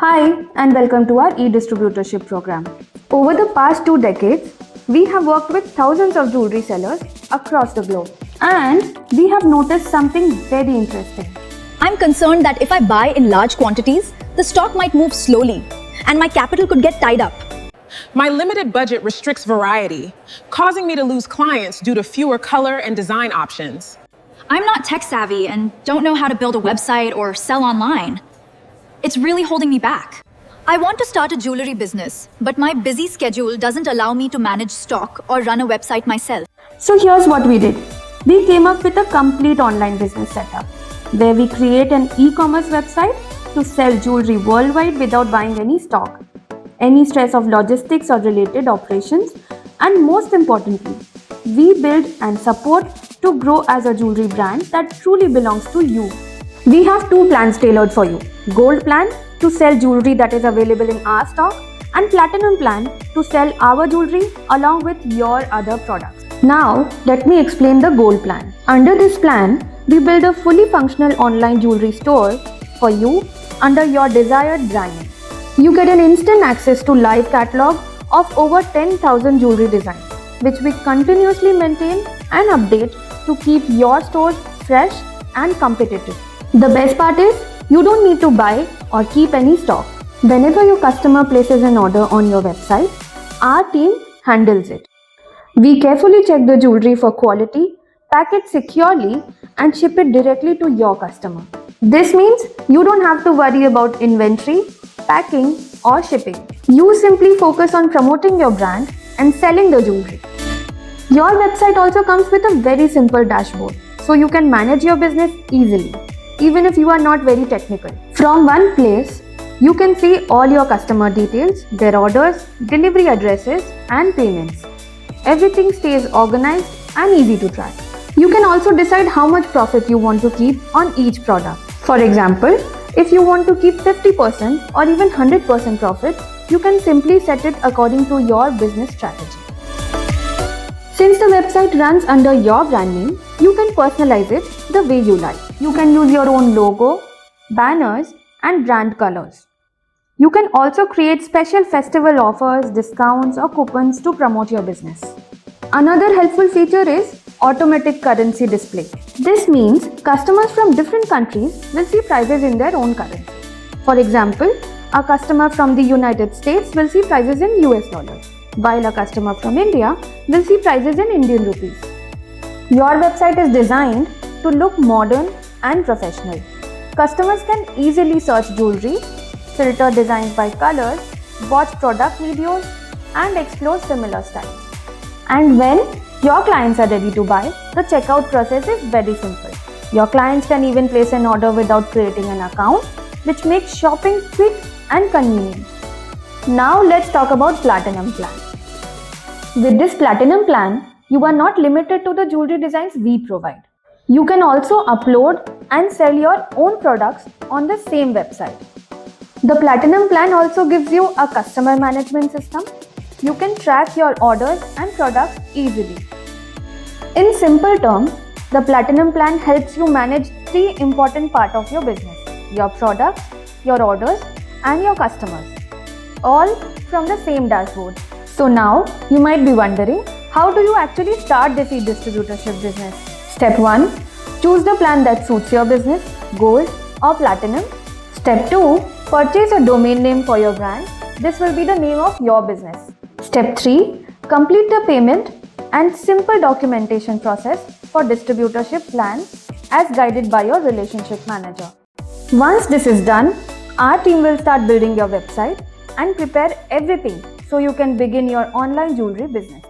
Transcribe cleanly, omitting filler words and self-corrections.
Hi, and welcome to our e-distributorship program. Over the past 2 decades, we have worked with thousands of jewelry sellers across the globe. And we have noticed something very interesting. I'm concerned that if I buy in large quantities, the stock might move slowly and my capital could get tied up. My limited budget restricts variety, causing me to lose clients due to fewer color and design options. I'm not tech savvy and don't know how to build a website or sell online. It's really holding me back. I want to start a jewelry business, but my busy schedule doesn't allow me to manage stock or run a website myself. So here's what we did. We came up with a complete online business setup, where we create an e-commerce website to sell jewelry worldwide without buying any stock, any stress of logistics or related operations, and most importantly, we build and support to grow as a jewelry brand that truly belongs to you. We have 2 plans tailored for you. Gold plan to sell jewelry that is available in our stock, and Platinum plan to sell our jewelry along with your other products. Now, let me explain the Gold plan. Under this plan, we build a fully functional online jewelry store for you under your desired brand name. You get an instant access to live catalog of over 10,000 jewelry designs, which we continuously maintain and update to keep your stores fresh and competitive. The best part is, you don't need to buy or keep any stock. Whenever your customer places an order on your website, our team handles it. We carefully check the jewelry for quality, pack it securely, and ship it directly to your customer. This means you don't have to worry about inventory, packing, or shipping. You simply focus on promoting your brand and selling the jewelry. Your website also comes with a very simple dashboard, so you can manage your business easily, even if you are not very technical. From one place, you can see all your customer details, their orders, delivery addresses, and payments. Everything stays organized and easy to track. You can also decide how much profit you want to keep on each product. For example, if you want to keep 50% or even 100% profit, you can simply set it according to your business strategy. Since the website runs under your brand name, you can personalize it the way you like. You can use your own logo, banners, and brand colors. You can also create special festival offers, discounts, or coupons to promote your business. Another helpful feature is automatic currency display. This means customers from different countries will see prices in their own currency. For example, a customer from the United States will see prices in US dollars, while a customer from India will see prices in Indian rupees. Your website is designed to look modern and professional. Customers can easily search jewelry, filter designs by colors, watch product videos, and explore similar styles. And when your clients are ready to buy, the checkout process is very simple. Your clients can even place an order without creating an account, which makes shopping quick and convenient. Now let's talk about Platinum plan. With this Platinum plan, you are not limited to the jewelry designs we provide. You can also upload and sell your own products on the same website. The Platinum plan also gives you a customer management system. You can track your orders and products easily. In simple terms, the Platinum plan helps you manage 3 important parts of your business: your products, your orders, and your customers, all from the same dashboard. So now you might be wondering, how do you actually start this e-distributorship business? Step 1. Choose the plan that suits your business, Gold or Platinum. Step 2. Purchase a domain name for your brand. This will be the name of your business. Step 3. Complete the payment and simple documentation process for distributorship plan as guided by your relationship manager. Once this is done, our team will start building your website and prepare everything so you can begin your online jewelry business.